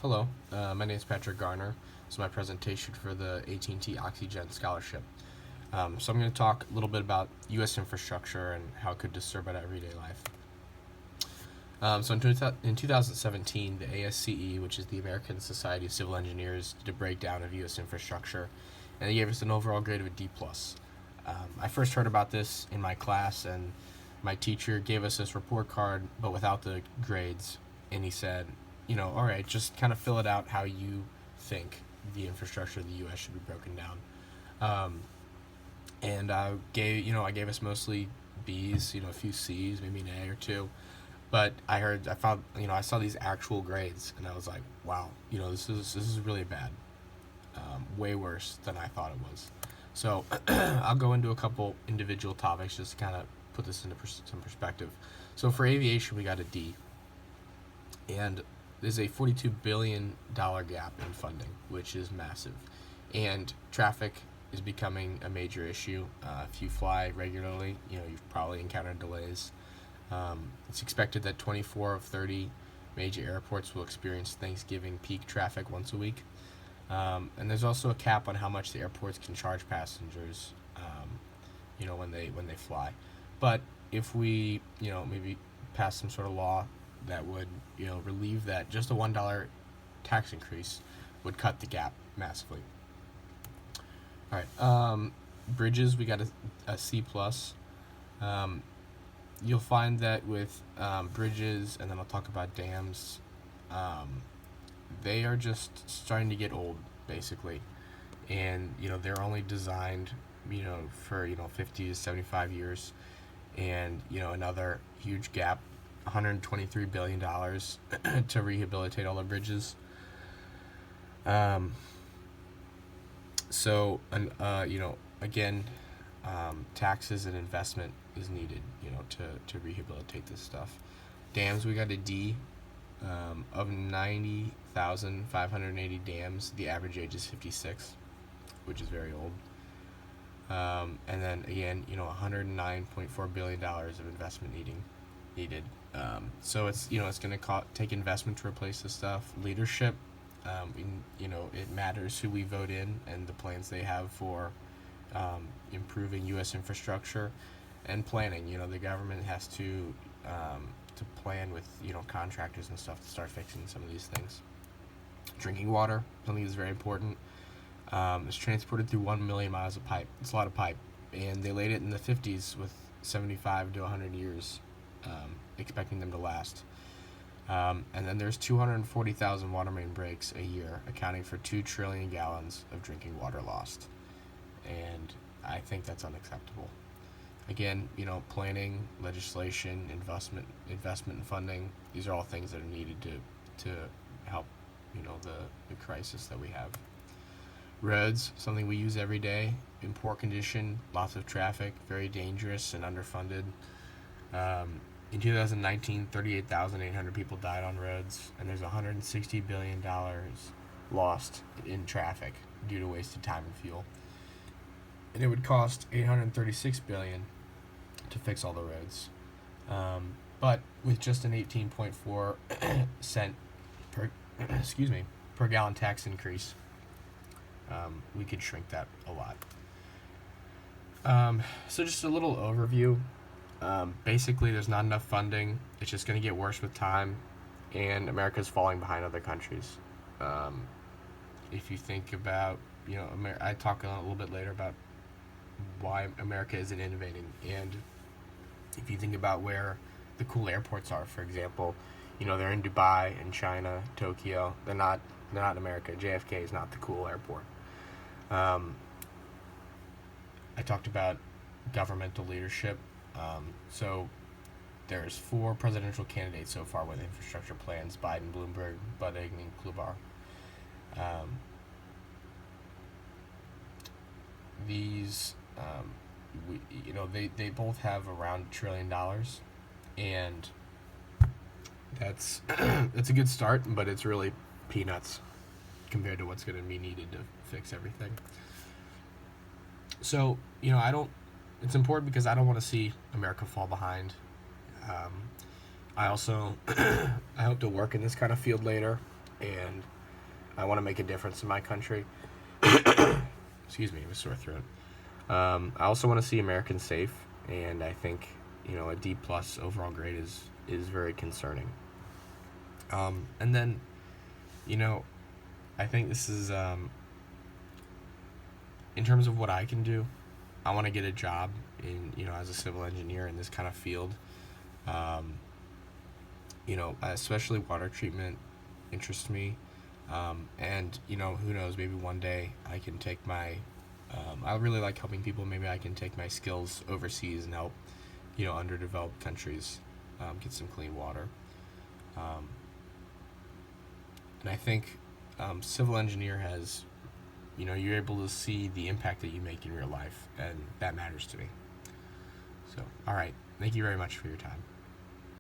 Hello, my name is Patrick Garner. This is my presentation for the AT&T OxyGen Scholarship. So I'm going to talk a little bit about U.S. infrastructure and how it could disturb our everyday life. In 2017, the ASCE, which is the American Society of Civil Engineers, did a breakdown of U.S. infrastructure, and they gave us an overall grade of a D+. I first heard about this in my class, and my teacher gave us this report card, but without the grades, and he said, all right, just kind of fill it out how you think the infrastructure of the U.S. should be broken down. And I gave us mostly B's, a few C's, maybe an A or two. But I saw these actual grades, and I was like, wow, this is really bad, way worse than I thought it was. So I'll go into a couple individual topics just to kind of put this into some perspective. So for aviation, we got a D, and there's a $42 billion gap in funding, which is massive. And traffic is becoming a major issue. If you fly regularly, you've probably encountered delays. It's expected that 24 of 30 major airports will experience Thanksgiving peak traffic once a week. And there's also a cap on how much the airports can charge passengers, when they fly. But if we, maybe pass some sort of law that would, relieve that, just a $1 tax increase would cut the gap massively. All right, bridges, we got a C+. You'll find that with bridges, and then I'll talk about dams, they are just starting to get old, basically. And, they're only designed, for, 50 to 75 years. And, another huge gap, $123 billion to rehabilitate all the bridges. Again, taxes and investment is needed, to rehabilitate this stuff. Dams, we got a D. Of 90,580 dams, the average age is 56, which is very old. And then again, $109.4 billion of investment needed. So it's it's going to take investment to replace this stuff. Leadership, it matters who we vote in and the plans they have for improving U.S. infrastructure and planning. The government has to plan with contractors and stuff to start fixing some of these things. Drinking water, something that's very important. It's transported through 1 million miles of pipe. It's a lot of pipe, and they laid it in the 50s with 75 to 100 years, expecting them to last. And then there's 240,000 water main breaks a year, accounting for 2 trillion gallons of drinking water lost. And I think that's unacceptable. Again, planning, legislation, investment and funding, these are all things that are needed to help, the crisis that we have. Roads, something we use every day, in poor condition, lots of traffic, very dangerous and underfunded. In 2019, 38,800 people died on roads, and there's $160 billion lost in traffic due to wasted time and fuel. And it would cost $836 billion to fix all the roads. But with just an 18.4 cent per gallon tax increase, we could shrink that a lot. So just a little overview. Basically, there's not enough funding. It's just going to get worse with time, and America's falling behind other countries. If you think about, I talk a little bit later about why America isn't innovating, and if you think about where the cool airports are, for example, they're in Dubai and China, Tokyo. They're not in America. JFK is not the cool airport. I talked about governmental leadership. So there's 4 presidential candidates so far with infrastructure plans: Biden, Bloomberg, Buttigieg, and Klobuchar. These, they both have around $1 trillion, and that's that's a good start, but it's really peanuts compared to what's going to be needed to fix everything. So, it's important because I don't want to see America fall behind. I also I hope to work in this kind of field later. and I want to make a difference in my country. Excuse me, I have a sore throat. I also want to see Americans safe, and I think a D plus overall grade is very concerning. And then, I think this is in terms of what I can do. I want to get a job in as a civil engineer in this kind of field. Especially water treatment interests me. And who knows, maybe one day I can take my I really like helping people. Maybe I can take my skills overseas and help underdeveloped countries get some clean water. And I think civil engineer has you're able to see the impact that you make in real life, and that matters to me. So all right, thank you very much for your time.